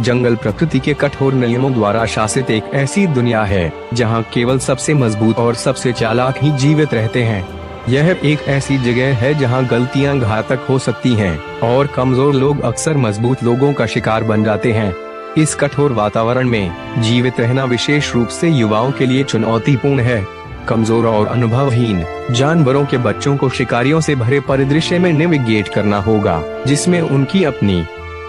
जंगल प्रकृति के कठोर नियमों द्वारा शासित एक ऐसी दुनिया है जहां केवल सबसे मजबूत और सबसे चालाक ही जीवित रहते हैं। यह एक ऐसी जगह है जहां गलतियां घातक हो सकती हैं और कमजोर लोग अक्सर मजबूत लोगों का शिकार बन जाते हैं। इस कठोर वातावरण में जीवित रहना विशेष रूप से युवाओं के लिए चुनौतीपूर्ण है। कमजोर और अनुभवहीन जानवरों के बच्चों को शिकारियों से भरे परिदृश्य में नेविगेट करना होगा, जिसमें उनकी अपनी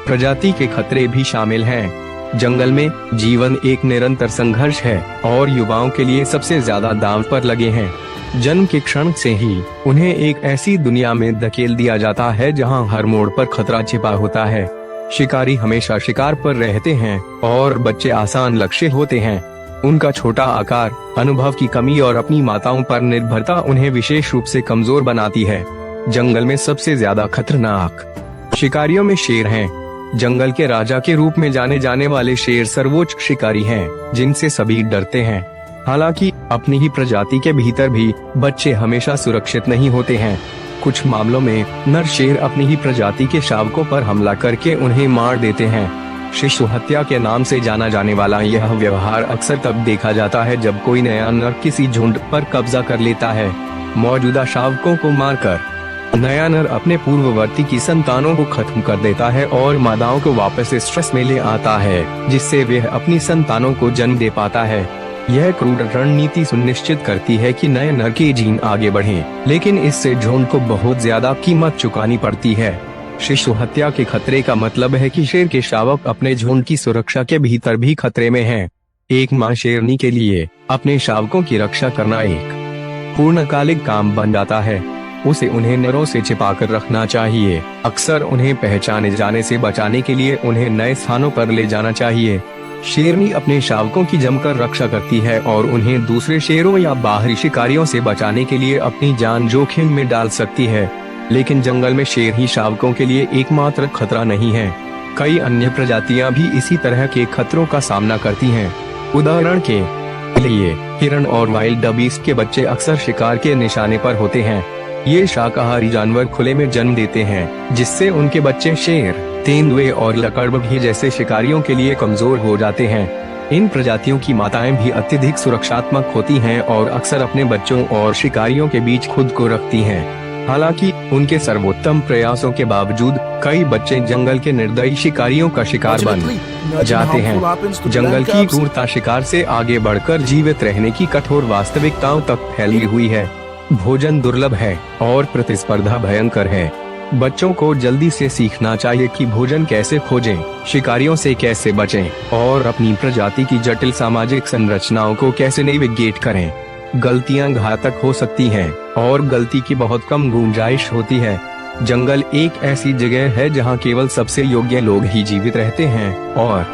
प्रजाति के खतरे भी शामिल हैं। जंगल में जीवन एक निरंतर संघर्ष है और युवाओं के लिए सबसे ज्यादा दांव पर लगे हैं। जन्म के क्षण से ही उन्हें एक ऐसी दुनिया में धकेल दिया जाता है जहां हर मोड़ पर खतरा छिपा होता है। शिकारी हमेशा शिकार पर रहते हैं और बच्चे आसान लक्ष्य होते हैं। उनका छोटा आकार, अनुभव की कमी और अपनी माताओं पर निर्भरता उन्हें विशेष रूप से कमजोर बनाती है। जंगल में सबसे ज्यादा खतरनाक शिकारियों में शेर हैं। जंगल के राजा के रूप में जाने जाने वाले शेर सर्वोच्च शिकारी हैं, जिनसे सभी डरते हैं। हालांकि अपनी ही प्रजाति के भीतर भी बच्चे हमेशा सुरक्षित नहीं होते हैं। कुछ मामलों में नर शेर अपनी ही प्रजाति के शावकों पर हमला करके उन्हें मार देते हैं। शिशु हत्या के नाम से जाना जाने वाला यह व्यवहार अक्सर तब देखा जाता है जब कोई नया नर किसी झुंड पर कब्जा कर लेता है। मौजूदा शावकों को मारकर नया नर अपने पूर्ववर्ती की संतानों को खत्म कर देता है और मादाओं को वापस स्ट्रेस में ले आता है, जिससे वह अपनी संतानों को जन्म दे पाता है। यह क्रूर रणनीति सुनिश्चित करती है कि नए नर के जीन आगे बढ़ें, लेकिन इससे झुंड को बहुत ज्यादा कीमत चुकानी पड़ती है। शिशु हत्या के खतरे का मतलब है कि शेर के शावक अपने झुंड की सुरक्षा के भीतर भी खतरे में हैं। एक मां शेरनी के लिए अपने शावकों की रक्षा करना एक पूर्णकालिक काम बन जाता है। उसे उन्हें नरों से छिपाकर रखना चाहिए। अक्सर उन्हें पहचाने जाने से बचाने के लिए उन्हें नए स्थानों पर ले जाना चाहिए। शेरनी अपने शावकों की जमकर रक्षा करती है और उन्हें दूसरे शेरों या बाहरी शिकारियों से बचाने के लिए अपनी जान जोखिम में डाल सकती है। लेकिन जंगल में शेर ही शावकों के लिए एकमात्र खतरा नहीं है। कई अन्य प्रजातियां भी इसी तरह के खतरों का सामना करती हैं। उदाहरण के लिए हिरण और वाइल्ड बीस्ट के बच्चे अक्सर शिकार के निशाने पर होते हैं। ये शाकाहारी जानवर खुले में जन्म देते हैं, जिससे उनके बच्चे शेर, तेंदुए और लकड़बग्घे जैसे शिकारियों के लिए कमजोर हो जाते हैं। इन प्रजातियों की माताएं भी अत्यधिक सुरक्षात्मक होती हैं और अक्सर अपने बच्चों और शिकारियों के बीच खुद को रखती हैं। हालांकि उनके सर्वोत्तम प्रयासों के बावजूद कई बच्चे जंगल के निर्दयी शिकारियों का शिकार बन जाते हैं। जंगल की क्रूरता शिकार से आगे बढ़कर जीवित रहने की कठोर वास्तविकताओं तक फैली हुई है। भोजन दुर्लभ है और प्रतिस्पर्धा भयंकर है। बच्चों को जल्दी से सीखना चाहिए कि भोजन कैसे खोजें, शिकारियों से कैसे बचें और अपनी प्रजाति की जटिल सामाजिक संरचनाओं को कैसे नेविगेट करें। गलतियां घातक हो सकती हैं और गलती की बहुत कम गुंजाइश होती है। जंगल एक ऐसी जगह है जहां केवल सबसे योग्य लोग ही जीवित रहते हैं और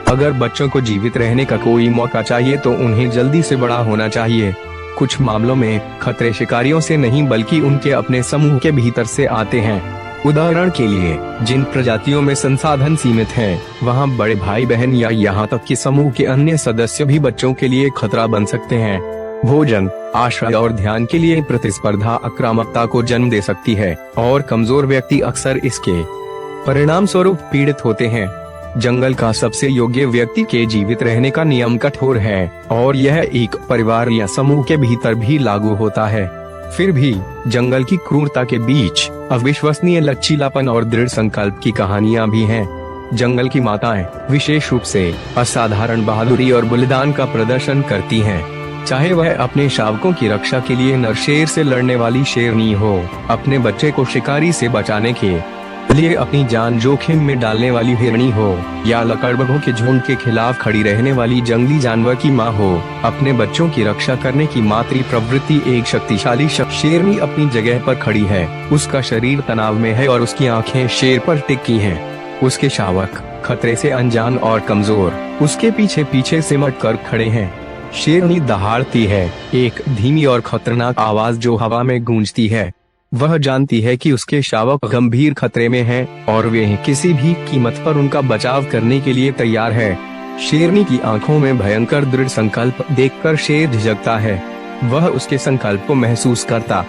अगर बच्चों को जीवित रहने का कोई मौका चाहिए तो उन्हें जल्दी से बड़ा होना चाहिए। कुछ मामलों में खतरे शिकारियों से नहीं बल्कि उनके अपने समूह के भीतर से आते हैं। उदाहरण के लिए जिन प्रजातियों में संसाधन सीमित हैं, वहां बड़े भाई बहन या यहाँ तक कि समूह के अन्य सदस्य भी बच्चों के लिए खतरा बन सकते हैं। भोजन, आश्रय और ध्यान के लिए प्रतिस्पर्धा आक्रामकता को जन्म दे सकती है और कमजोर व्यक्ति अक्सर इसके परिणाम स्वरूप पीड़ित होते हैं। जंगल का सबसे योग्य व्यक्ति के जीवित रहने का नियम कठोर है और यह एक परिवार या समूह के भीतर भी लागू होता है। फिर भी जंगल की क्रूरता के बीच अविश्वसनीय लचीलापन और दृढ़ संकल्प की कहानियां भी हैं। जंगल की माताएं विशेष रूप से असाधारण बहादुरी और बलिदान का प्रदर्शन करती हैं। चाहे वह अपने शावकों की रक्षा के लिए नर शेर से लड़ने वाली शेरनी हो, अपने बच्चे को शिकारी से बचाने के लिए अपनी जान जोखिम में डालने वाली हिरणी हो, या लकड़बग्घों के झुंड के खिलाफ खड़ी रहने वाली जंगली जानवर की माँ हो, अपने बच्चों की रक्षा करने की मातृ प्रवृत्ति एक शक्तिशाली शेरनी अपनी जगह पर खड़ी है। उसका शरीर तनाव में है और उसकी आंखें शेर पर टिकी हैं। उसके शावक खतरे से अनजान और कमजोर उसके पीछे पीछे सिमट कर खड़े हैं। शेरनी दहाड़ती है, एक धीमी और खतरनाक आवाज जो हवा में गूंजती है। वह जानती है कि उसके शावक गंभीर खतरे में हैं और वे किसी भी कीमत पर उनका बचाव करने के लिए तैयार है। शेरनी की आंखों में भयंकर दृढ़ संकल्प देखकर शेर झिझकता है। वह उसके संकल्प को महसूस करता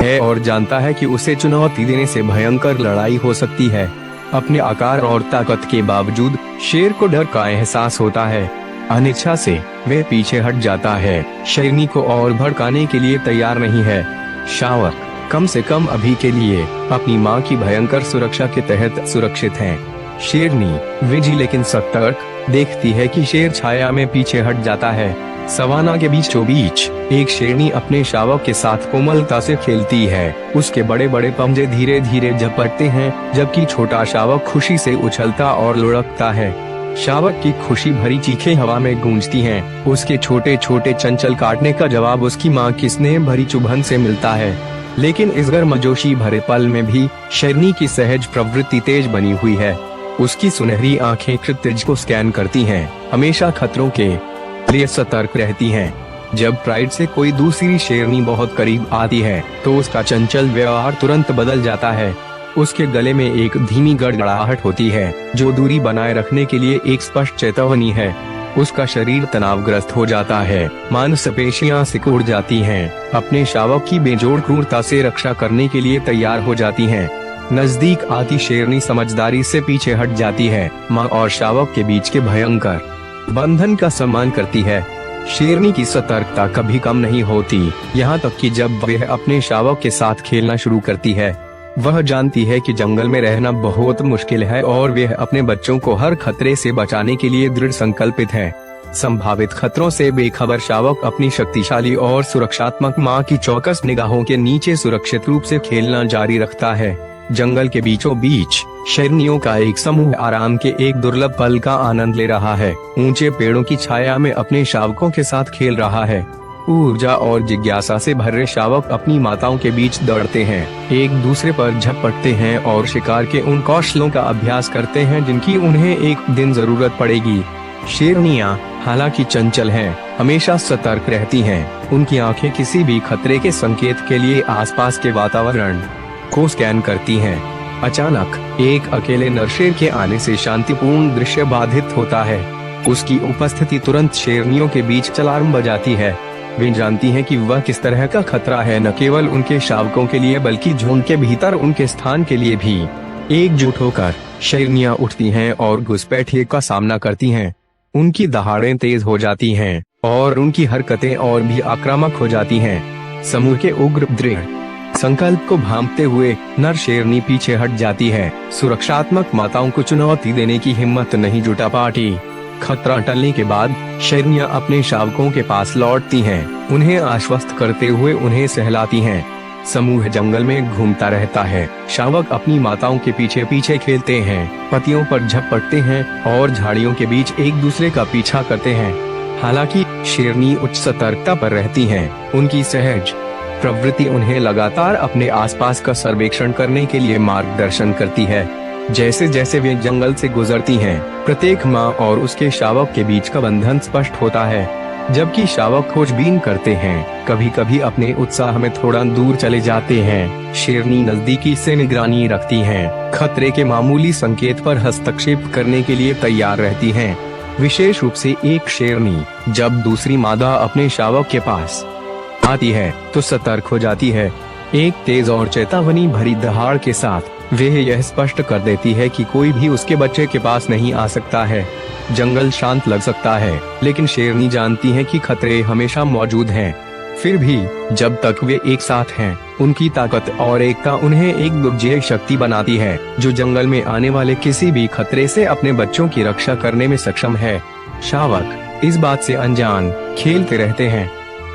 है और जानता है कि उसे चुनौती देने से भयंकर लड़ाई हो सकती है। अपने आकार और ताकत के बावजूद शेर को डर का एहसास होता है। अनिच्छा से वह पीछे हट जाता है, शेरनी को और भड़काने के लिए तैयार नहीं है। शावक कम से कम अभी के लिए अपनी मां की भयंकर सुरक्षा के तहत सुरक्षित है। शेरनी विजी लेकिन सतर्क देखती है कि शेर छाया में पीछे हट जाता है। सवाना के बीचों बीच एक शेरनी अपने शावक के साथ कोमलता से खेलती है। उसके बड़े बड़े पंजे धीरे धीरे झपटते हैं, जबकि छोटा शावक खुशी से उछलता और लुढ़कता है। शावक की खुशी भरी चीखें हवा में गूंजती हैं। उसके छोटे छोटे चंचल काटने का जवाब उसकी मां की स्नेह भरी चुभन से मिलता है। लेकिन इस गर्मजोशी भरे पल में भी शेरनी की सहज प्रवृत्ति तेज बनी हुई है। उसकी सुनहरी आंखें क्षितिज को स्कैन करती हैं, हमेशा खतरों के लिए सतर्क रहती हैं। जब प्राइड से कोई दूसरी शेरनी बहुत करीब आती है तो उसका चंचल व्यवहार तुरंत बदल जाता है। उसके गले में एक धीमी गड़गड़ाहट होती है, जो दूरी बनाए रखने के लिए एक स्पष्ट चेतावनी है। उसका शरीर तनावग्रस्त हो जाता है, मांसपेशियां सिकुड़ जाती हैं, अपने शावक की बेजोड़ क्रूरता से रक्षा करने के लिए तैयार हो जाती हैं। नजदीक आती शेरनी समझदारी से पीछे हट जाती है, मां और शावक के बीच के भयंकर बंधन का सम्मान करती है। शेरनी की सतर्कता कभी कम नहीं होती, यहाँ तक कि जब वह अपने शावक के साथ खेलना शुरू करती है। वह जानती है कि जंगल में रहना बहुत मुश्किल है और वह अपने बच्चों को हर खतरे से बचाने के लिए दृढ़ संकल्पित है। संभावित खतरों से बेखबर शावक अपनी शक्तिशाली और सुरक्षात्मक मां की चौकस निगाहों के नीचे सुरक्षित रूप से खेलना जारी रखता है। जंगल के बीचों बीच शेरनियों का एक समूह आराम के एक दुर्लभ पल का आनंद ले रहा है। ऊंचे पेड़ों की छाया में अपने शावकों के साथ खेल रहा है। ऊर्जा और जिज्ञासा से भरे शावक अपनी माताओं के बीच दौड़ते हैं, एक दूसरे पर झपटते हैं और शिकार के उन कौशलों का अभ्यास करते हैं जिनकी उन्हें एक दिन जरूरत पड़ेगी। शेरनियां हालांकि चंचल हैं, हमेशा सतर्क रहती हैं। उनकी आंखें किसी भी खतरे के संकेत के लिए आसपास के वातावरण को स्कैन करती हैं। अचानक एक अकेले नरशेर के आने से शांतिपूर्ण दृश्य बाधित होता है। उसकी उपस्थिति तुरंत शेरनियों के बीच अलार्म बजाती है। वे जानती हैं कि वह किस तरह का खतरा है, न केवल उनके शावकों के लिए बल्कि झुंड के भीतर उनके स्थान के लिए भी। एकजुट होकर शेरनियां उठती हैं और घुसपैठिए का सामना करती हैं। उनकी दहाड़ें तेज हो जाती हैं और उनकी हरकतें और भी आक्रामक हो जाती हैं। समूह के उग्र दृढ़ संकल्प को भांपते हुए नर शेरनी पीछे हट जाती है। सुरक्षात्मक माताओं को चुनौती देने की हिम्मत नहीं जुटा पाती। खतरा टलने के बाद शेरनियां अपने शावकों के पास लौटती हैं, उन्हें आश्वस्त करते हुए उन्हें सहलाती हैं। समूह जंगल में घूमता रहता है। शावक अपनी माताओं के पीछे पीछे खेलते हैं, पतियों पर झपटते हैं और झाड़ियों के बीच एक दूसरे का पीछा करते हैं। हालांकि शेरनी उच्च सतर्कता पर रहती हैं, उनकी सहज प्रवृत्ति उन्हें लगातार अपने आसपास का सर्वेक्षण करने के लिए मार्गदर्शन करती है। जैसे जैसे वे जंगल से गुजरती हैं, प्रत्येक मां और उसके शावक के बीच का बंधन स्पष्ट होता है। जबकि शावक खोजबीन करते हैं, कभी कभी अपने उत्साह में थोड़ा दूर चले जाते हैं। शेरनी नजदीकी से निगरानी रखती हैं, खतरे के मामूली संकेत पर हस्तक्षेप करने के लिए तैयार रहती हैं। विशेष रूप से एक शेरनी जब दूसरी मादा अपने शावक के पास आती है तो सतर्क हो जाती है। एक तेज और चेतावनी भरी दहाड़ के साथ वह यह स्पष्ट कर देती है कि कोई भी उसके बच्चे के पास नहीं आ सकता है। जंगल शांत लग सकता है, लेकिन शेरनी जानती है कि खतरे हमेशा मौजूद हैं। फिर भी जब तक वे एक साथ हैं, उनकी ताकत और एकता उन्हें एक दुर्जेय शक्ति बनाती है, जो जंगल में आने वाले किसी भी खतरे से अपने बच्चों की रक्षा करने में सक्षम है। शावक इस बात से अनजान खेलते रहते हैं।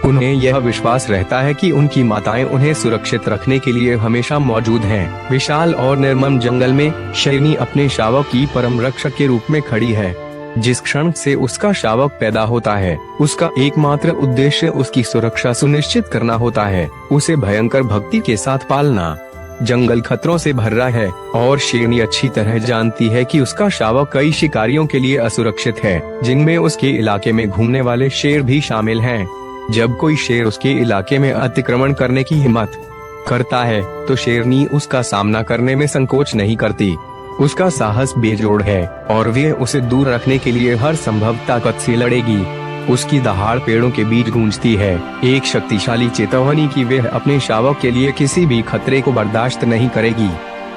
उन्हें यह विश्वास रहता है कि उनकी माताएं उन्हें सुरक्षित रखने के लिए हमेशा मौजूद हैं। विशाल और निर्मम जंगल में शेरनी अपने शावक की परम रक्षक के रूप में खड़ी है। जिस क्षण से उसका शावक पैदा होता है, उसका एकमात्र उद्देश्य उसकी सुरक्षा सुनिश्चित करना होता है, उसे भयंकर भक्ति के साथ पालना। जंगल खतरों से भरा है और शेरनी अच्छी तरह जानती है कि उसका शावक कई शिकारियों के लिए असुरक्षित है, जिनमें उसके इलाके में घूमने वाले शेर भी शामिल हैं। जब कोई शेर उसके इलाके में अतिक्रमण करने की हिम्मत करता है, तो शेरनी उसका सामना करने में संकोच नहीं करती। उसका साहस बेजोड़ है और वे उसे दूर रखने के लिए हर संभव ताकत से लड़ेगी। उसकी दहाड़ पेड़ों के बीच गूंजती है, एक शक्तिशाली चेतावनी कि वह अपने शावक के लिए किसी भी खतरे को बर्दाश्त नहीं करेगी।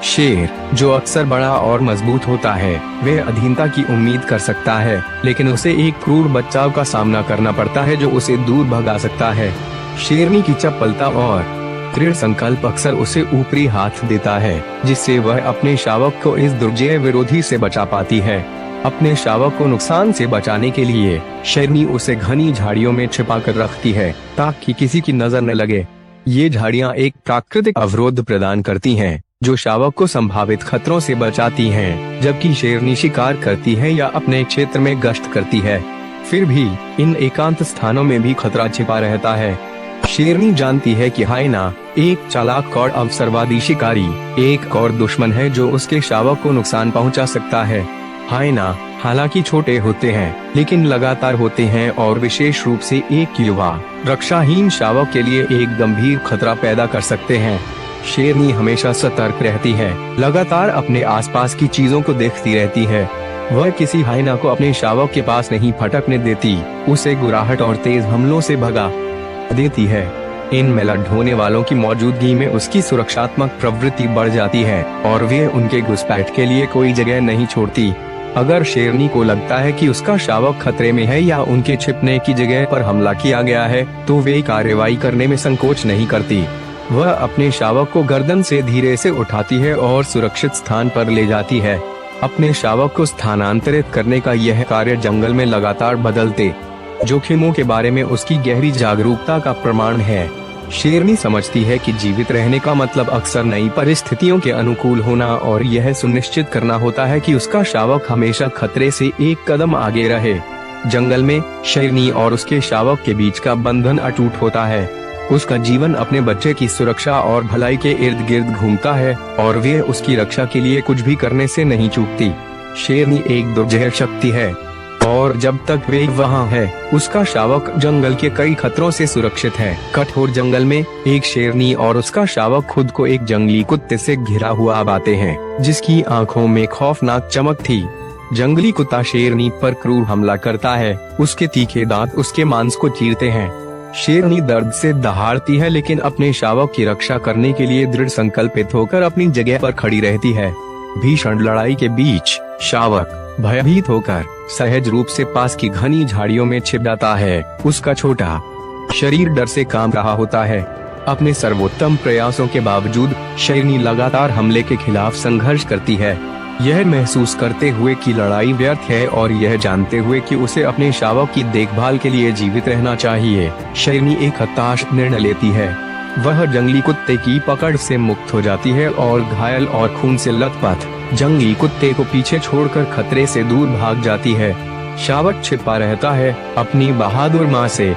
शेर, जो अक्सर बड़ा और मजबूत होता है, वह अधीनता की उम्मीद कर सकता है, लेकिन उसे एक क्रूर बचाव का सामना करना पड़ता है जो उसे दूर भगा सकता है। शेरनी की चपलता और दृढ़ संकल्प अक्सर उसे ऊपरी हाथ देता है, जिससे वह अपने शावक को इस दुर्जय विरोधी से बचा पाती है। अपने शावक को नुकसान से बचाने के लिए शेरनी उसे घनी झाड़ियों में छिपा कर रखती है, ताकि किसी की नजर न लगे। ये झाड़ियाँ एक प्राकृतिक अवरोध प्रदान करती हैं, जो शावक को संभावित खतरों से बचाती हैं, जबकि शेरनी शिकार करती है या अपने क्षेत्र में गश्त करती है। फिर भी इन एकांत स्थानों में भी खतरा छिपा रहता है। शेरनी जानती है कि हाइना एक चालाक और अवसरवादी शिकारी, एक और दुश्मन है जो उसके शावक को नुकसान पहुंचा सकता है। हाइना हालांकि छोटे होते हैं, लेकिन लगातार होते हैं और विशेष रूप से एक युवा रक्षाहीन शावक के लिए एक गंभीर खतरा पैदा कर सकते हैं। शेरनी हमेशा सतर्क रहती है, लगातार अपने आसपास की चीजों को देखती रहती है। वह किसी हाइना को अपने शावक के पास नहीं फटकने देती, उसे गुराहट और तेज हमलों से भगा देती है। इनमें लड़ होने वालों की मौजूदगी में उसकी सुरक्षात्मक प्रवृत्ति बढ़ जाती है और वे उनके घुसपैठ के लिए कोई जगह नहीं छोड़ती। अगर शेरनी को लगता है कि उसका शावक खतरे में है या उनके छिपने की जगह पर हमला किया गया है, तो वे कार्रवाई करने में संकोच नहीं करती। वह अपने शावक को गर्दन से धीरे से उठाती है और सुरक्षित स्थान पर ले जाती है। अपने शावक को स्थानांतरित करने का यह कार्य जंगल में लगातार बदलते जोखिमों के बारे में उसकी गहरी जागरूकता का प्रमाण है। शेरनी समझती है कि जीवित रहने का मतलब अक्सर नई परिस्थितियों के अनुकूल होना और यह सुनिश्चित करना होता है कि उसका शावक हमेशा खतरे से एक कदम आगे रहे। जंगल में शेरनी और उसके शावक के बीच का बंधन अटूट होता है। उसका जीवन अपने बच्चे की सुरक्षा और भलाई के इर्द गिर्द घूमता है और वे उसकी रक्षा के लिए कुछ भी करने से नहीं चूकती। शेरनी एक दुर्जय शक्ति है और जब तक वे वहाँ है, उसका शावक जंगल के कई खतरों से सुरक्षित है। कठोर जंगल में एक शेरनी और उसका शावक खुद को एक जंगली कुत्ते से घिरा हुआ पाते हैं, जिसकी आंखों में खौफनाक चमक थी। जंगली कुत्ता शेरनी पर क्रूर हमला करता है, उसके तीखे दांत उसके मांस को चीरते हैं। शेरनी दर्द से दहाड़ती है, लेकिन अपने शावक की रक्षा करने के लिए दृढ़ संकल्पित होकर अपनी जगह पर खड़ी रहती है। भीषण लड़ाई के बीच शावक भयभीत होकर सहज रूप से पास की घनी झाड़ियों में छिप जाता है। उसका छोटा शरीर डर से कांप रहा होता है। अपने सर्वोत्तम प्रयासों के बावजूद शेरनी लगातार हमले के खिलाफ संघर्ष करती है, यह महसूस करते हुए कि लड़ाई व्यर्थ है और यह जानते हुए कि उसे अपने शावक की देखभाल के लिए जीवित रहना चाहिए। शेरनी एक हताश निर्णय लेती है। वह जंगली कुत्ते की पकड़ से मुक्त हो जाती है और घायल और खून से लथपथ जंगली कुत्ते को पीछे छोड़कर खतरे से दूर भाग जाती है। शावक छिपा रहता है, अपनी बहादुर माँ से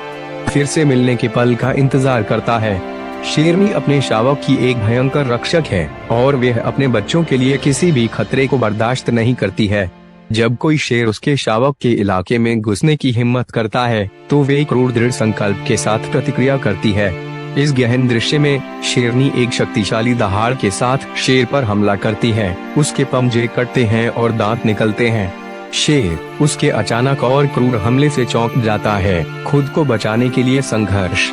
फिर से मिलने के पल का इंतजार करता है। शेरनी अपने शावक की एक भयंकर रक्षक है और वह अपने बच्चों के लिए किसी भी खतरे को बर्दाश्त नहीं करती है। जब कोई शेर उसके शावक के इलाके में घुसने की हिम्मत करता है, तो वे क्रूर दृढ़ संकल्प के साथ प्रतिक्रिया करती है। इस गहन दृश्य में शेरनी एक शक्तिशाली दहाड़ के साथ शेर पर हमला करती है। उसके पंजे कटते हैं और दांत निकलते हैं। शेर उसके अचानक और क्रूर हमले से चौंक जाता है, खुद को बचाने के लिए संघर्ष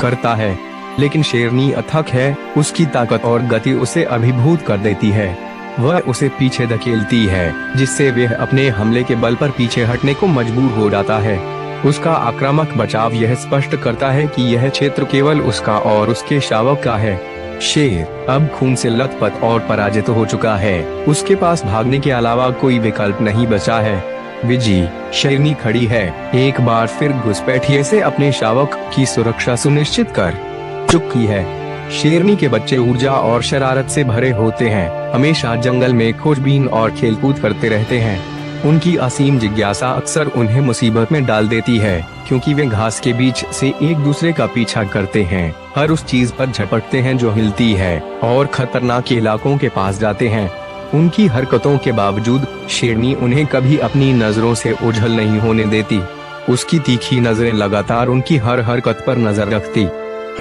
करता है, लेकिन शेरनी अथक है। उसकी ताकत और गति उसे अभिभूत कर देती है। वह उसे पीछे धकेलती है, जिससे वह अपने हमले के बल पर पीछे हटने को मजबूर हो जाता है। उसका आक्रामक बचाव यह स्पष्ट करता है कि यह क्षेत्र केवल उसका और उसके शावक का है। शेर अब खून से लथपथ और पराजित हो चुका है। उसके पास भागने के अलावा कोई विकल्प नहीं बचा है। विजी शेरनी खड़ी है, एक बार फिर घुसपैठिए से अपने शावक की सुरक्षा सुनिश्चित कर चुकी है। शेरनी के बच्चे ऊर्जा और शरारत से भरे होते हैं, हमेशा जंगल में खोजबीन और खेलकूद करते रहते हैं। उनकी असीम जिज्ञासा अक्सर उन्हें मुसीबत में डाल देती है, क्योंकि वे घास के बीच से एक दूसरे का पीछा करते हैं, हर उस चीज पर झपटते हैं जो हिलती है और खतरनाक इलाकों के पास जाते हैं। उनकी हरकतों के बावजूद शेरनी उन्हें कभी अपनी नजरों से ओझल नहीं होने देती। उसकी तीखी नजरें लगातार उनकी हर हरकत पर नजर रखती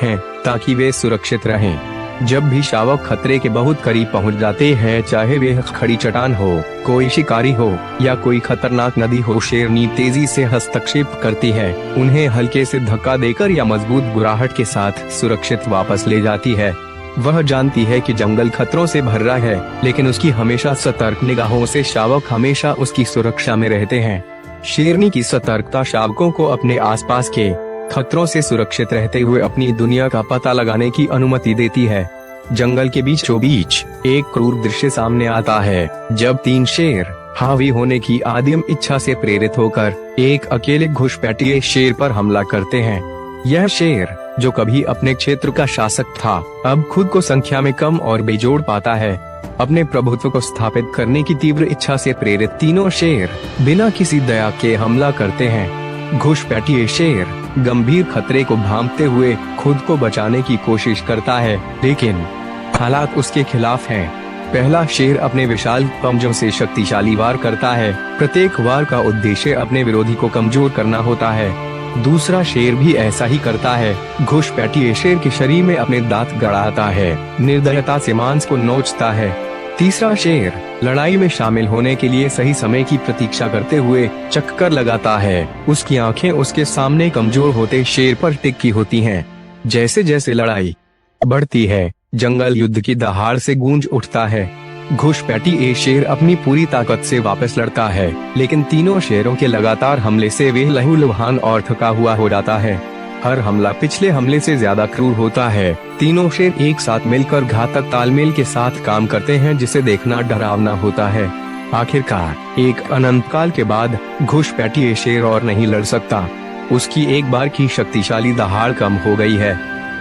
हैं, ताकि वे सुरक्षित रहें। जब भी शावक खतरे के बहुत करीब पहुंच जाते हैं, चाहे वे खड़ी चट्टान हो, कोई शिकारी हो या कोई खतरनाक नदी हो, शेरनी तेजी से हस्तक्षेप करती है, उन्हें हल्के से धक्का देकर या मजबूत गुराहट के साथ सुरक्षित वापस ले जाती है। वह जानती है कि जंगल खतरों से भर रहा है, लेकिन उसकी हमेशा सतर्क निगाहों से शावक हमेशा उसकी सुरक्षा में रहते हैं। शेरनी की सतर्कता शावकों को अपने आसपास के खतरों से सुरक्षित रहते हुए अपनी दुनिया का पता लगाने की अनुमति देती है। जंगल के बीचों बीच एक क्रूर दृश्य सामने आता है, जब 3 शेर हावी होने की आदिम इच्छा से प्रेरित होकर एक अकेले घुसपैठिए शेर पर हमला करते हैं। यह शेर, जो कभी अपने क्षेत्र का शासक था, अब खुद को संख्या में कम और बेजोड़ पाता है। अपने प्रभुत्व को स्थापित करने की तीव्र इच्छा से प्रेरित तीनों शेर बिना किसी दया के हमला करते हैं। घुसपैठिए शेर गंभीर खतरे को भांपते हुए खुद को बचाने की कोशिश करता है, लेकिन हालात उसके खिलाफ हैं। पहला शेर अपने विशाल पंजों से शक्तिशाली वार करता है। प्रत्येक वार का उद्देश्य अपने विरोधी को कमजोर करना होता है। दूसरा शेर भी ऐसा ही करता है। घुसपैठिए शेर के शरीर में अपने दांत गड़ाता है, निर्दयता से मांस को नोचता है। तीसरा शेर लड़ाई में शामिल होने के लिए सही समय की प्रतीक्षा करते हुए चक्कर लगाता है। उसकी आंखें उसके सामने कमजोर होते शेर पर टिकी होती हैं। जैसे जैसे लड़ाई बढ़ती है, जंगल युद्ध की दहाड़ से गूंज उठता है। घुसपैठिए शेर अपनी पूरी ताकत से वापस लड़ता है, लेकिन तीनों शेरों के लगातार हमले से वे लहूलुहान और थका हुआ हो जाता है। हर हमला पिछले हमले से ज्यादा क्रूर होता है। तीनों शेर एक साथ मिलकर घातक तालमेल के साथ काम करते हैं, जिसे देखना डरावना होता है। आखिरकार एक अनंत काल के बाद घुसपैठिए शेर और नहीं लड़ सकता। उसकी एक बार की शक्तिशाली दहाड़ कम हो गई है,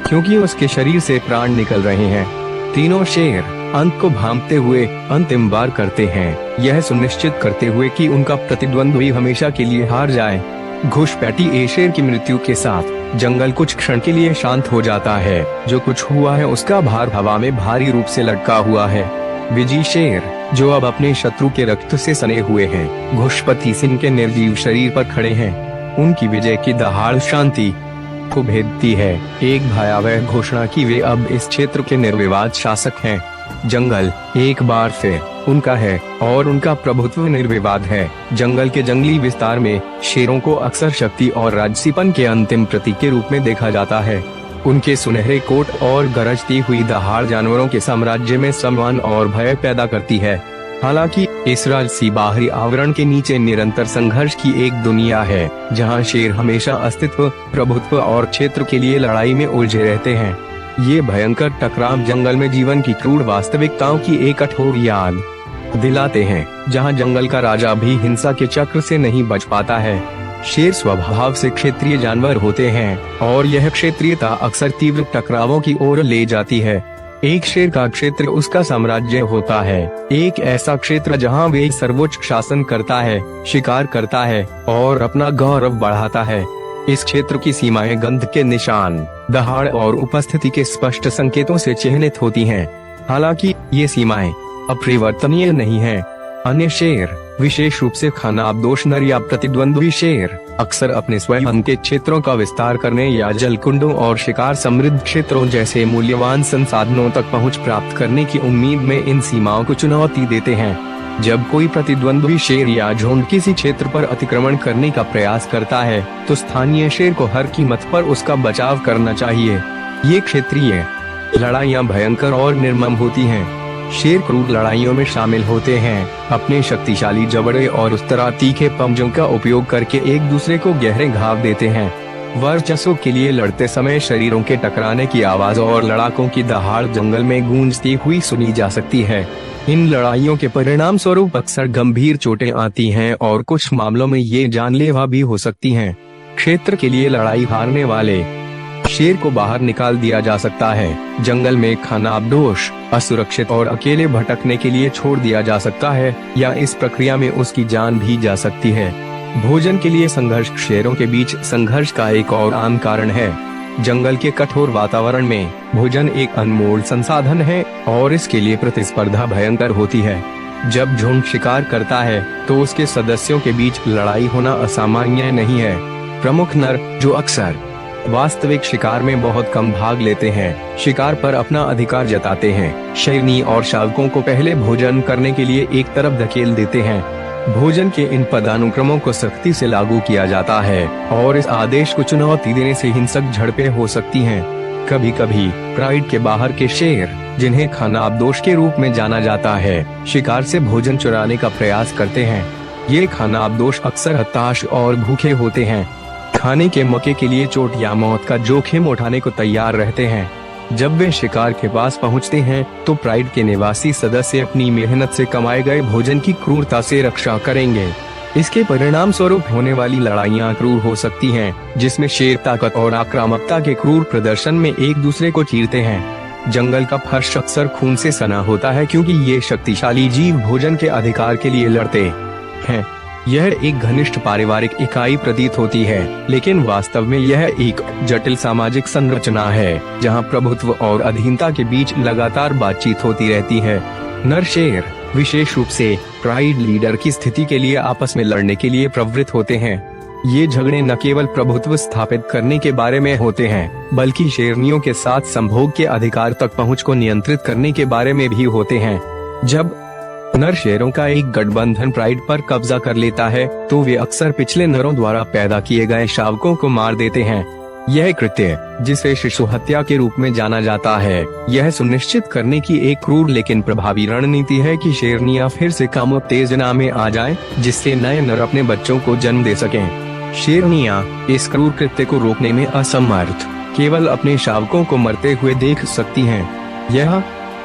क्योंकि उसके शरीर से प्राण निकल रहे हैं। तीनों शेर अंत को भांपते हुए अंतिम वार करते हैं, यह सुनिश्चित करते हुए कि उनका प्रतिद्वंद्वी हमेशा के लिए हार जाए। घुसपैठिए शेर की मृत्यु के साथ जंगल कुछ क्षण के लिए शांत हो जाता है। जो कुछ हुआ है उसका भार हवा में भारी रूप से लटका हुआ है। विजयी शेर, जो अब अपने शत्रु के रक्त से सने हुए हैं, घुसपैठिए सिंह के निर्जीव शरीर पर खड़े हैं। उनकी विजय की दहाड़ शांति को भेदती है। एक भयावह घोषणा की वे अब इस क्षेत्र के निर्विवाद शासक हैं। जंगल एक बार फिर उनका है और उनका प्रभुत्व निर्विवाद है। जंगल के जंगली विस्तार में शेरों को अक्सर शक्ति और राजसीपन के अंतिम प्रतीक के रूप में देखा जाता है। उनके सुनहरे कोट और गरजती हुई दहाड़ जानवरों के साम्राज्य में सम्मान और भय पैदा करती है। हालांकि इस राजसी बाहरी आवरण के नीचे निरंतर संघर्ष की एक दुनिया है, जहां शेर हमेशा अस्तित्व, प्रभुत्व और क्षेत्र के लिए लड़ाई में उलझे रहते हैं। ये भयंकर टकराव जंगल में जीवन की क्रूर वास्तविकताओं की एक कठोर याद दिलाते हैं, जहां जंगल का राजा भी हिंसा के चक्र से नहीं बच पाता है। शेर स्वभाव से क्षेत्रीय जानवर होते हैं और यह क्षेत्रीयता अक्सर तीव्र टकरावों की ओर ले जाती है। एक शेर का क्षेत्र उसका साम्राज्य होता है, एक ऐसा क्षेत्र जहां वे सर्वोच्च शासन करता है, शिकार करता है और अपना गौरव बढ़ाता है। इस क्षेत्र की सीमाएं गंध के निशान, दहाड़ और उपस्थिति के स्पष्ट संकेतों से चिन्हित होती हैं। हालांकि ये सीमाएं अपरिवर्तनीय नहीं हैं। अन्य शेर, विशेष रूप से खानाबदोश नर या प्रतिद्वंद्वी शेर, अक्सर अपने स्वयं के क्षेत्रों का विस्तार करने या जलकुंडों और शिकार समृद्ध क्षेत्रों जैसे मूल्यवान संसाधनों तक पहुंच प्राप्त करने की उम्मीद में इन सीमाओं को चुनौती देते हैं। जब कोई प्रतिद्वंद्वी शेर या झुंड किसी क्षेत्र पर अतिक्रमण करने का प्रयास करता है, तो स्थानीय शेर को हर कीमत पर उसका बचाव करना चाहिए। ये क्षेत्रीय लड़ाइयाँ भयंकर और निर्मम होती हैं। शेर क्रूर लड़ाइयों में शामिल होते हैं, अपने शक्तिशाली जबड़े और उस तरह तीखे पंजों का उपयोग करके एक दूसरे को गहरे घाव देते हैं। वर्चस्व के लिए लड़ते समय शरीरों के टकराने की आवाज और लड़ाकों की दहाड़ जंगल में गूंजती हुई सुनी जा सकती है। इन लड़ाइयों के परिणाम स्वरूप अक्सर गंभीर चोटें आती हैं और कुछ मामलों में ये जानलेवा भी हो सकती हैं। क्षेत्र के लिए लड़ाई हारने वाले शेर को बाहर निकाल दिया जा सकता है, जंगल में खानाबदोश, असुरक्षित और अकेले भटकने के लिए छोड़ दिया जा सकता है, या इस प्रक्रिया में उसकी जान भी जा सकती है। भोजन के लिए संघर्ष शेरों के बीच संघर्ष का एक और आम कारण है। जंगल के कठोर वातावरण में भोजन एक अनमोल संसाधन है और इसके लिए प्रतिस्पर्धा भयंकर होती है। जब झुंड शिकार करता है तो उसके सदस्यों के बीच लड़ाई होना असामान्य नहीं है। प्रमुख नर, जो अक्सर वास्तविक शिकार में बहुत कम भाग लेते हैं, शिकार पर अपना अधिकार जताते हैं। शेरनी और शावकों को पहले भोजन करने के लिए एक तरफ धकेल देते हैं। भोजन के इन पदानुक्रमों को सख्ती से लागू किया जाता है और इस आदेश को चुनौती देने से हिंसक झड़पें हो सकती हैं। कभी कभी प्राइड के बाहर के शेर, जिन्हें खानाबदोश के रूप में जाना जाता है, शिकार से भोजन चुराने का प्रयास करते हैं। ये खानाबदोश अक्सर हताश और भूखे होते हैं, खाने के मौके के लिए चोट या मौत का जोखिम उठाने को तैयार रहते हैं। जब वे शिकार के पास पहुंचते हैं तो प्राइड के निवासी सदस्य अपनी मेहनत से कमाए गए भोजन की क्रूरता से रक्षा करेंगे। इसके परिणाम स्वरूप होने वाली लड़ाइयाँ क्रूर हो सकती हैं, जिसमें शेर ताकत और आक्रामकता के क्रूर प्रदर्शन में एक दूसरे को चीरते हैं। जंगल का फर्श अक्सर खून से सना होता है, क्योंकि ये शक्तिशाली जीव भोजन के अधिकार के लिए लड़ते हैं। यह एक घनिष्ठ पारिवारिक इकाई प्रतीत होती है, लेकिन वास्तव में यह एक जटिल सामाजिक संरचना है, जहां प्रभुत्व और अधीनता के बीच लगातार बातचीत होती रहती है। नर शेर विशेष रूप से प्राइड लीडर की स्थिति के लिए आपस में लड़ने के लिए प्रवृत्त होते हैं। ये झगड़े न केवल प्रभुत्व स्थापित करने के बारे में होते हैं, बल्कि शेरनियों के साथ संभोग के अधिकार तक पहुंच को नियंत्रित करने के बारे में भी होते हैं। जब नर शेरों का एक गठबंधन प्राइड पर कब्जा कर लेता है, तो वे अक्सर पिछले नरों द्वारा पैदा किए गए शावकों को मार देते हैं। यह कृत्य, जिसे शिशु हत्या के रूप में जाना जाता है, यह सुनिश्चित करने की एक क्रूर लेकिन प्रभावी रणनीति है कि शेरनियां फिर से कम उत्तेजना में आ जाएं, जिससे नए नर अपने बच्चों को जन्म दे सकें। शेरनियां इस क्रूर कृत्य को रोकने में असमर्थ केवल अपने शावकों को मरते हुए देख सकती हैं। यह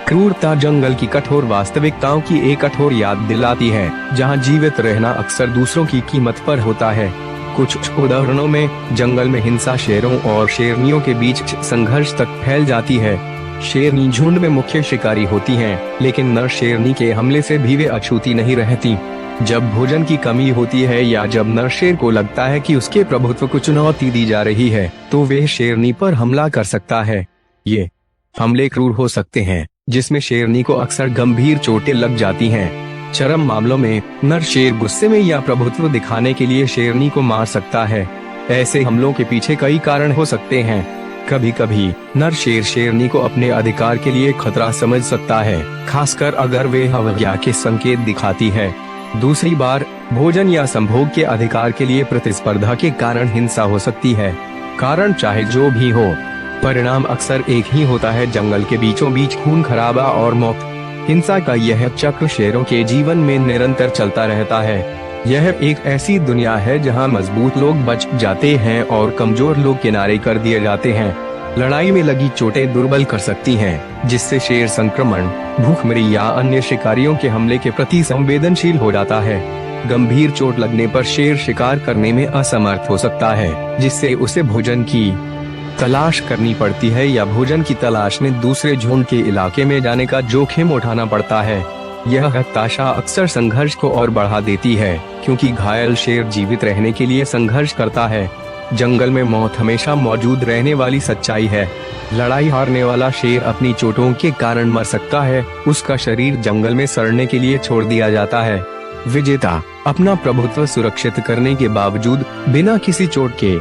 क्रूरता जंगल की कठोर वास्तविकताओं की एक कठोर याद दिलाती है, जहां जीवित रहना अक्सर दूसरों की कीमत पर होता है। कुछ उदाहरणों में जंगल में हिंसा शेरों और शेरनियों के बीच संघर्ष तक फैल जाती है। शेरनी झुंड में मुख्य शिकारी होती हैं, लेकिन नर शेरनी के हमले से भी वे अछूती नहीं रहती। जब भोजन की कमी होती है या जब नर शेर को लगता है कि उसके प्रभुत्व को चुनौती दी जा रही है, तो वे शेरनी पर हमला कर सकता है। ये हमले क्रूर हो सकते हैं, जिसमें शेरनी को अक्सर गंभीर चोटें लग जाती हैं। चरम मामलों में नर शेर गुस्से में या प्रभुत्व दिखाने के लिए शेरनी को मार सकता है। ऐसे हमलों के पीछे कई कारण हो सकते हैं। कभी कभी नर शेर शेरनी को अपने अधिकार के लिए खतरा समझ सकता है, खासकर अगर वे अवज्ञा के संकेत दिखाती है। दूसरी बार भोजन या संभोग के अधिकार के लिए प्रतिस्पर्धा के कारण हिंसा हो सकती है। कारण चाहे जो भी हो, परिणाम अक्सर एक ही होता है, जंगल के बीचों बीच खून खराबा और मौत। हिंसा का यह चक्र शेरों के जीवन में निरंतर चलता रहता है। यह एक ऐसी दुनिया है जहां मजबूत लोग बच जाते हैं और कमजोर लोग किनारे कर दिए जाते हैं। लड़ाई में लगी चोटें दुर्बल कर सकती हैं, जिससे शेर संक्रमण, भूखमरी या अन्य शिकारियों के हमले के प्रति संवेदनशील हो जाता है। गंभीर चोट लगने पर शेर शिकार करने में असमर्थ हो सकता है, जिससे उसे भोजन की तलाश करनी पड़ती है या भोजन की तलाश में दूसरे झुंड के इलाके में जाने का जोखिम उठाना पड़ता है। यह हताशा अक्सर संघर्ष को और बढ़ा देती है, क्योंकि घायल शेर जीवित रहने के लिए संघर्ष करता है। जंगल में मौत हमेशा मौजूद रहने वाली सच्चाई है। लड़ाई हारने वाला शेर अपनी चोटों के कारण मर सकता है, उसका शरीर जंगल में सड़ने के लिए छोड़ दिया जाता है। विजेता अपना प्रभुत्व सुरक्षित करने के बावजूद बिना किसी चोट के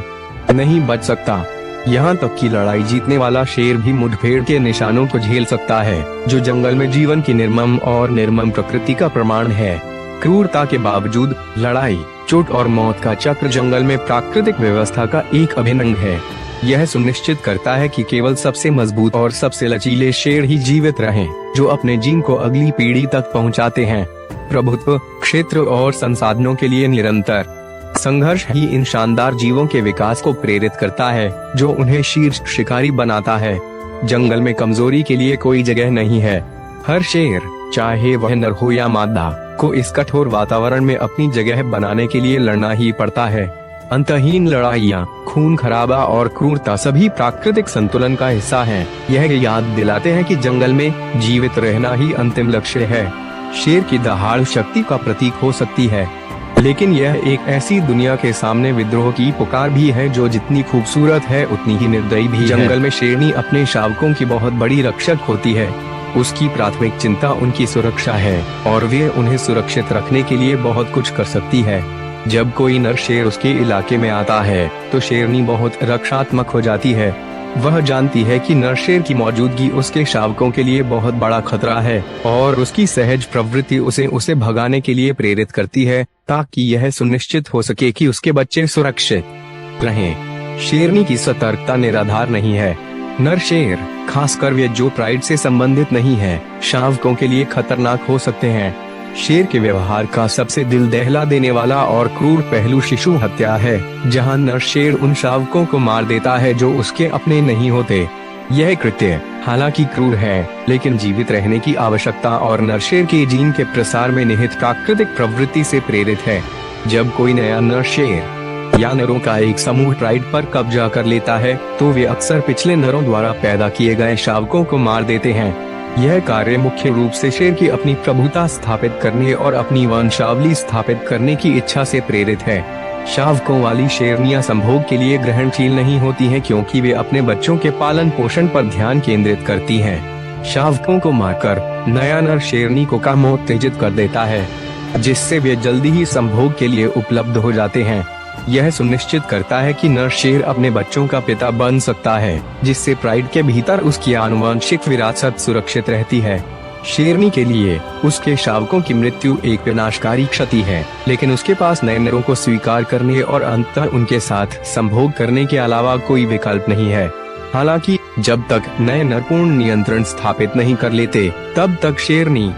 नहीं बच सकता। यहाँ तक कि लड़ाई जीतने वाला शेर भी मुठभेड़ के निशानों को झेल सकता है, जो जंगल में जीवन की निर्मम और निर्मम प्रकृति का प्रमाण है। क्रूरता के बावजूद लड़ाई, चोट और मौत का चक्र जंगल में प्राकृतिक व्यवस्था का एक अभिन्न अंग है। यह सुनिश्चित करता है कि केवल सबसे मजबूत और सबसे लचीले शेर ही जीवित रहें, जो अपने जीन को अगली पीढ़ी तक पहुंचाते हैं। प्रभुत्व, क्षेत्र और संसाधनों के लिए निरंतर संघर्ष ही इन शानदार जीवों के विकास को प्रेरित करता है, जो उन्हें शीर्ष शिकारी बनाता है। जंगल में कमजोरी के लिए कोई जगह नहीं है। हर शेर, चाहे वह नर हो या मादा, को इस कठोर वातावरण में अपनी जगह बनाने के लिए लड़ना ही पड़ता है। अंतहीन लड़ाइयाँ, खून खराबा और क्रूरता सभी प्राकृतिक संतुलन का हिस्सा हैं। यह याद दिलाते हैं कि जंगल में जीवित रहना ही अंतिम लक्ष्य है। शेर की दहाड़ शक्ति का प्रतीक हो सकती है, लेकिन यह एक ऐसी दुनिया के सामने विद्रोह की पुकार भी है, जो जितनी खूबसूरत है उतनी ही निर्दयी भी है। जंगल में शेरनी अपने शावकों की बहुत बड़ी रक्षक होती है। उसकी प्राथमिक चिंता उनकी सुरक्षा है और वे उन्हें सुरक्षित रखने के लिए बहुत कुछ कर सकती है। जब कोई नर शेर उसके इलाके में आता है, तो शेरनी बहुत रक्षात्मक हो जाती है। वह जानती है कि नर शेर की मौजूदगी उसके शावकों के लिए बहुत बड़ा खतरा है और उसकी सहज प्रवृत्ति उसे भगाने के लिए प्रेरित करती है, ताकि यह सुनिश्चित हो सके कि उसके बच्चे सुरक्षित रहें। शेरनी की सतर्कता निराधार नहीं है। नर शेर, खासकर वे जो प्राइड से संबंधित नहीं है, शावकों के लिए खतरनाक हो सकते हैं। शेर के व्यवहार का सबसे दिल दहला देने वाला और क्रूर पहलू शिशु हत्या है, जहां नर शेर उन शावकों को मार देता है जो उसके अपने नहीं होते। यह कृत्य हालांकि क्रूर है, लेकिन जीवित रहने की आवश्यकता और नर शेर के जीन के प्रसार में निहित प्राकृतिक प्रवृत्ति से प्रेरित है। जब कोई नया नर शेर या नरों का एक समूह प्राइड पर कब्जा कर लेता है, तो वे अक्सर पिछले नरों द्वारा पैदा किए गए शावकों को मार देते हैं। यह कार्य मुख्य रूप से शेर की अपनी प्रभुता स्थापित करने और अपनी वंशावली स्थापित करने की इच्छा से प्रेरित है। शावकों वाली शेरनियां संभोग के लिए ग्रहणशील नहीं होती हैं, क्योंकि वे अपने बच्चों के पालन पोषण पर ध्यान केंद्रित करती हैं। शावकों को मारकर नया नर शेरनी को कामोत्तेजित कर देता है, जिससे वे जल्दी ही संभोग के लिए उपलब्ध हो जाते हैं। यह सुनिश्चित करता है कि नर शेर अपने बच्चों का पिता बन सकता है, जिससे प्राइड के भीतर उसकी आनुवंशिक विरासत सुरक्षित रहती है। शेरनी के लिए उसके शावकों की मृत्यु एक विनाशकारी क्षति है, लेकिन उसके पास नए नरों को स्वीकार करने और अंततः उनके साथ संभोग करने के अलावा कोई विकल्प नहीं है। हालांकि जब तक नए नर पूर्ण नियंत्रण स्थापित नहीं कर लेते, तब तक शेरनी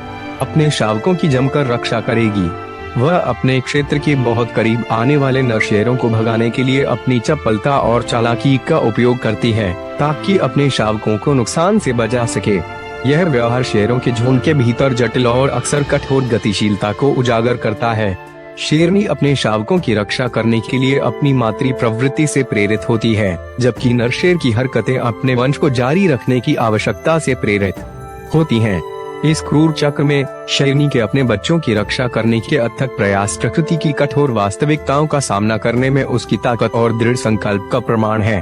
अपने शावकों की जमकर रक्षा करेगी। वह अपने क्षेत्र के बहुत करीब आने वाले नर शेरों को भगाने के लिए अपनी चपलता और चालाकी का उपयोग करती है, ताकि अपने शावकों को नुकसान से बचा सके। यह व्यवहार शेरों के झुंड के भीतर जटिल और अक्सर कठोर गतिशीलता को उजागर करता है। शेरनी अपने शावकों की रक्षा करने के लिए अपनी मातृ प्रवृत्ति से प्रेरित होती है, जबकि नर शेर की हरकतें अपने वंश को जारी रखने की आवश्यकता से प्रेरित होती हैं। इस क्रूर चक्र में शेरनी के अपने बच्चों की रक्षा करने के अथक प्रयास प्रकृति की कठोर वास्तविकताओं का सामना करने में उसकी ताकत और दृढ़ संकल्प का प्रमाण है।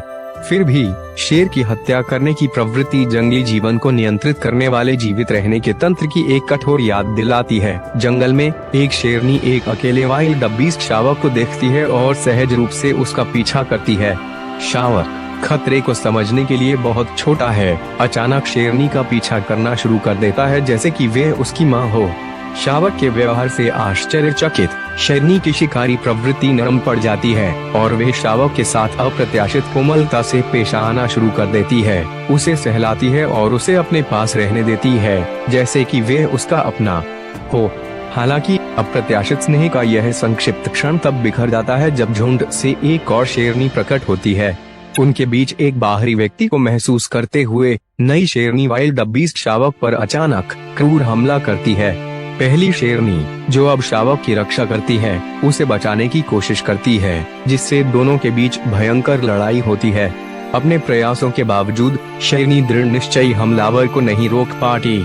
फिर भी शेर की हत्या करने की प्रवृत्ति जंगली जीवन को नियंत्रित करने वाले जीवित रहने के तंत्र की एक कठोर याद दिलाती है। जंगल में एक शेरनी एक अकेले वाइल्ड बीस्ट शावक को देखती है और सहज रूप से उसका पीछा करती है। शावक खतरे को समझने के लिए बहुत छोटा है, अचानक शेरनी का पीछा करना शुरू कर देता है, जैसे कि वे उसकी मां हो। शावक के व्यवहार से आश्चर्यचकित शेरनी की शिकारी प्रवृत्ति नरम पड़ जाती है और वे शावक के साथ अप्रत्याशित कोमलता से पेश आना शुरू कर देती है। उसे सहलाती है और उसे अपने पास रहने देती है, जैसे कि वे उसका अपना हो। हालांकि अप्रत्याशित स्नेह का यह संक्षिप्त क्षण तब बिखर जाता है जब झुंड से एक और शेरनी प्रकट होती है। उनके बीच एक बाहरी व्यक्ति को महसूस करते हुए नई शेरनी वाइल्ड बीस्ट शावक पर अचानक क्रूर हमला करती है। पहली शेरनी, जो अब शावक की रक्षा करती है, उसे बचाने की कोशिश करती है, जिससे दोनों के बीच भयंकर लड़ाई होती है। अपने प्रयासों के बावजूद शेरनी दृढ़ निश्चयी हमलावर को नहीं रोक पाती।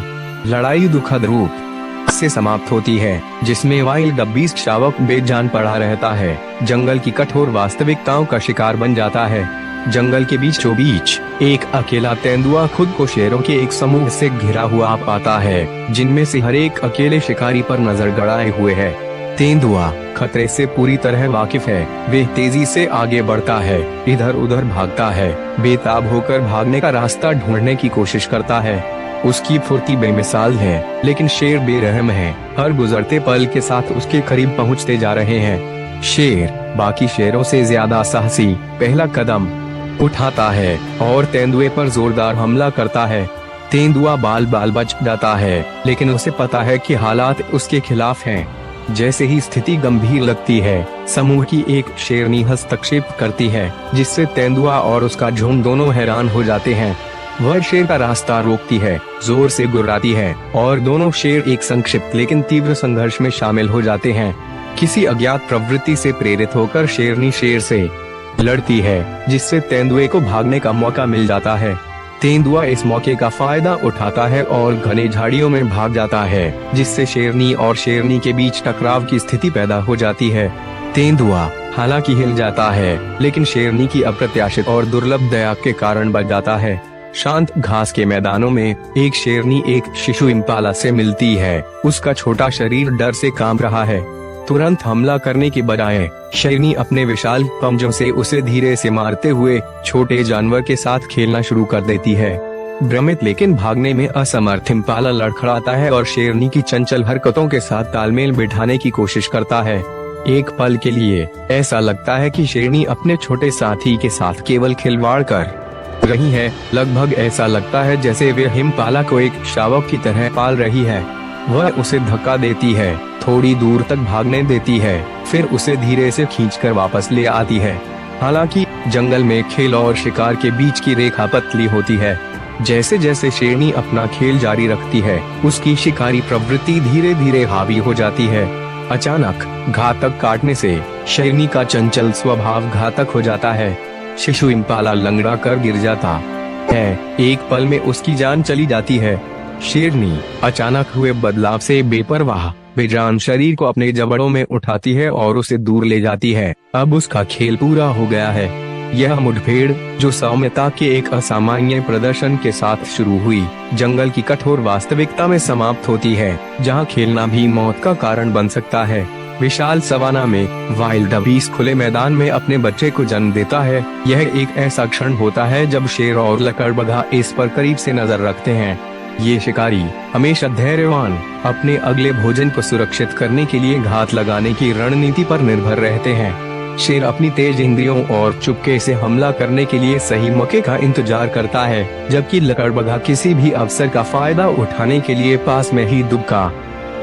लड़ाई दुखद रूप से समाप्त होती है, जिसमें वाइल्ड बीस्ट शावक बेजान पड़ा रहता है, जंगल की कठोर वास्तविकताओं का शिकार बन जाता है। जंगल के बीचों बीच एक अकेला तेंदुआ खुद को शेरों के एक समूह से घिरा हुआ पाता है, जिनमें से हर एक अकेले शिकारी पर नजर गड़ाए हुए है। तेंदुआ खतरे से पूरी तरह वाकिफ है। वे तेजी से आगे बढ़ता है, इधर उधर भागता है, बेताब होकर भागने का रास्ता ढूंढने की कोशिश करता है। उसकी फुर्ती बेमिसाल है, लेकिन शेर बेरहम है, हर गुजरते पल के साथ उसके करीब पहुंचते जा रहे हैं। शेर बाकी शेरों से ज्यादा साहसी पहला कदम उठाता है और तेंदुए पर जोरदार हमला करता है। तेंदुआ बाल बाल बच जाता है, लेकिन उसे पता है कि हालात उसके खिलाफ हैं। जैसे ही स्थिति गंभीर लगती है, समूह की एक शेरनी हस्तक्षेप करती है, जिससे तेंदुआ और उसका झुंड दोनों हैरान हो जाते हैं। वह शेर का रास्ता रोकती है, जोर से गुर्राती है और दोनों शेर एक संक्षिप्त लेकिन तीव्र संघर्ष में शामिल हो जाते हैं। किसी अज्ञात प्रवृत्ति से प्रेरित होकर शेरनी शेर से लड़ती है, जिससे तेंदुए को भागने का मौका मिल जाता है। तेंदुआ इस मौके का फायदा उठाता है और घने झाड़ियों में भाग जाता है, जिससे शेरनी और शेरनी के बीच टकराव की स्थिति पैदा हो जाती है। तेंदुआ हालांकि हिल जाता है, लेकिन शेरनी की अप्रत्याशित और दुर्लभ दया के कारण बच जाता है। शांत घास के मैदानों में एक शेरनी एक शिशु इम्पाला से मिलती है। उसका छोटा शरीर डर से कांप रहा है। तुरंत हमला करने की बजाय शेरनी अपने विशाल पंजों से उसे धीरे से मारते हुए छोटे जानवर के साथ खेलना शुरू कर देती है। भ्रमित लेकिन भागने में असमर्थ इम्पाला लड़खड़ाता है और शेरनी की चंचल हरकतों के साथ तालमेल बिठाने की कोशिश करता है। एक पल के लिए ऐसा लगता है कि शेरनी अपने छोटे साथी के साथ केवल खिलवाड़ कर रही है। लगभग ऐसा लगता है जैसे वे हिमपाला को एक शावक की तरह पाल रही है। वह उसे धक्का देती है, थोड़ी दूर तक भागने देती है, फिर उसे धीरे से खींचकर वापस ले आती है। हालांकि जंगल में खेल और शिकार के बीच की रेखा पतली होती है। जैसे जैसे शेरनी अपना खेल जारी रखती है, उसकी शिकारी प्रवृत्ति धीरे धीरे हावी हो जाती है। अचानक घातक काटने से शेरनी का चंचल स्वभाव घातक हो जाता है। शिशु इम्पाला लंगड़ा कर गिर जाता है। एक पल में उसकी जान चली जाती है। शेरनी अचानक हुए बदलाव से बेपरवाह बेजान शरीर को अपने जबड़ों में उठाती है और उसे दूर ले जाती है। अब उसका खेल पूरा हो गया है। यह मुठभेड़, जो सौम्यता के एक असामान्य प्रदर्शन के साथ शुरू हुई, जंगल की कठोर वास्तविकता में समाप्त होती है, जहां खेलना भी मौत का कारण बन सकता है। विशाल सवाना में वाइल्ड बीस्ट खुले मैदान में अपने बच्चे को जन्म देता है। यह एक ऐसा क्षण होता है जब शेर और लकड़बग्घा इस पर करीब से नजर रखते हैं। ये शिकारी हमेशा धैर्यवान, अपने अगले भोजन को सुरक्षित करने के लिए घात लगाने की रणनीति पर निर्भर रहते हैं। शेर अपनी तेज इंद्रियों और चुपके से हमला करने के लिए सही मौके का इंतजार करता है, जबकि लकड़बग्घा किसी भी अवसर का फायदा उठाने के लिए पास में ही दुबका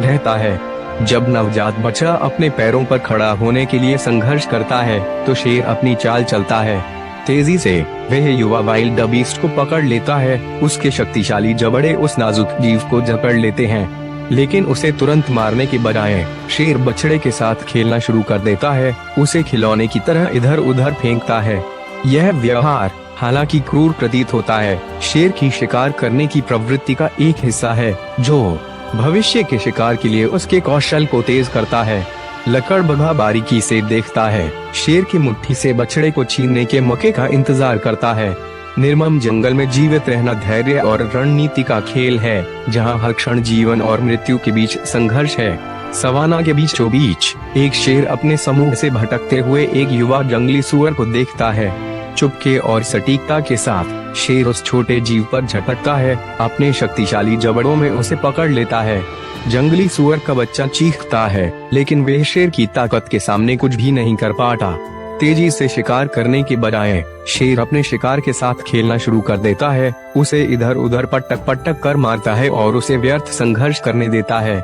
रहता है। जब नवजात बच्चा अपने पैरों पर खड़ा होने के लिए संघर्ष करता है, तो शेर अपनी चाल चलता है। तेजी से वह युवा वाइल्ड बीस्ट को पकड़ लेता है। उसके शक्तिशाली जबड़े उस नाजुक जीव को जकड़ लेते हैं, लेकिन उसे तुरंत मारने के बजाय शेर बछड़े के साथ खेलना शुरू कर देता है। उसे खिलौने की तरह इधर उधर फेंकता है। यह व्यवहार हालांकि क्रूर प्रतीत होता है, शेर की शिकार करने की प्रवृत्ति का एक हिस्सा है, जो भविष्य के शिकार के लिए उसके कौशल को तेज करता है। लकड़बग्घा बारीकी से देखता है, शेर की मुट्ठी से बछड़े को छीनने के मौके का इंतजार करता है। निर्मम जंगल में जीवित रहना धैर्य और रणनीति का खेल है, जहां हर क्षण जीवन और मृत्यु के बीच संघर्ष है। सवाना के बीचों बीच एक शेर अपने समूह से भटकते हुए एक युवा जंगली सुअर को देखता है। चुपके और सटीकता के साथ शेर उस छोटे जीव पर झपटता है, अपने शक्तिशाली जबड़ों में उसे पकड़ लेता है। जंगली सुअर का बच्चा चीखता है, लेकिन वह शेर की ताकत के सामने कुछ भी नहीं कर पाता। तेजी से शिकार करने के बजाय शेर अपने शिकार के साथ खेलना शुरू कर देता है। उसे इधर उधर पटक पटक कर मारता है और उसे व्यर्थ संघर्ष करने देता है।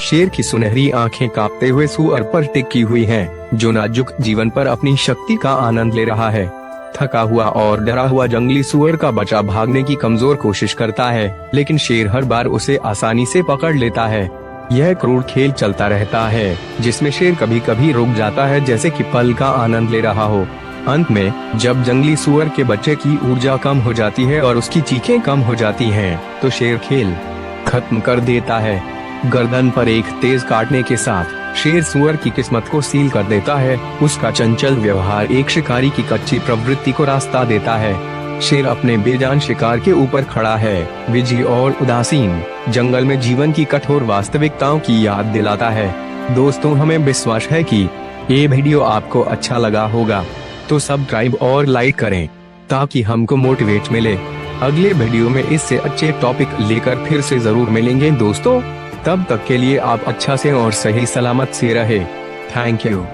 शेर की सुनहरी आंखें कांपते हुए सुअर पर टिकी हुई हैं, जो नाजुक जीवन पर अपनी शक्ति का आनंद ले रहा है। थका हुआ और डरा हुआ जंगली सुअर का बच्चा भागने की कमजोर कोशिश करता है, लेकिन शेर हर बार उसे आसानी से पकड़ लेता है। यह क्रूर खेल चलता रहता है, जिसमें शेर कभी कभी रुक जाता है, जैसे कि पल का आनंद ले रहा हो। अंत में जब जंगली सुअर के बच्चे की ऊर्जा कम हो जाती है और उसकी चीखें कम हो जाती हैं, तो शेर खेल खत्म कर देता है। गर्दन पर एक तेज काटने के साथ शेर सुअर की किस्मत को सील कर देता है। उसका चंचल व्यवहार एक शिकारी की कच्ची प्रवृत्ति को रास्ता देता है। शेर अपने बेजान शिकार के ऊपर खड़ा है, विजयी और उदासीन, जंगल में जीवन की कठोर वास्तविकताओं की याद दिलाता है। दोस्तों, हमें विश्वास है कि ये वीडियो आपको अच्छा लगा होगा, तो सब्सक्राइब और लाइक करें ताकि हमको मोटिवेट मिले। अगले वीडियो में इससे अच्छे टॉपिक लेकर फिर से जरूर मिलेंगे दोस्तों। तब तक के लिए आप अच्छा से और सही सलामत से रहे। Thank you.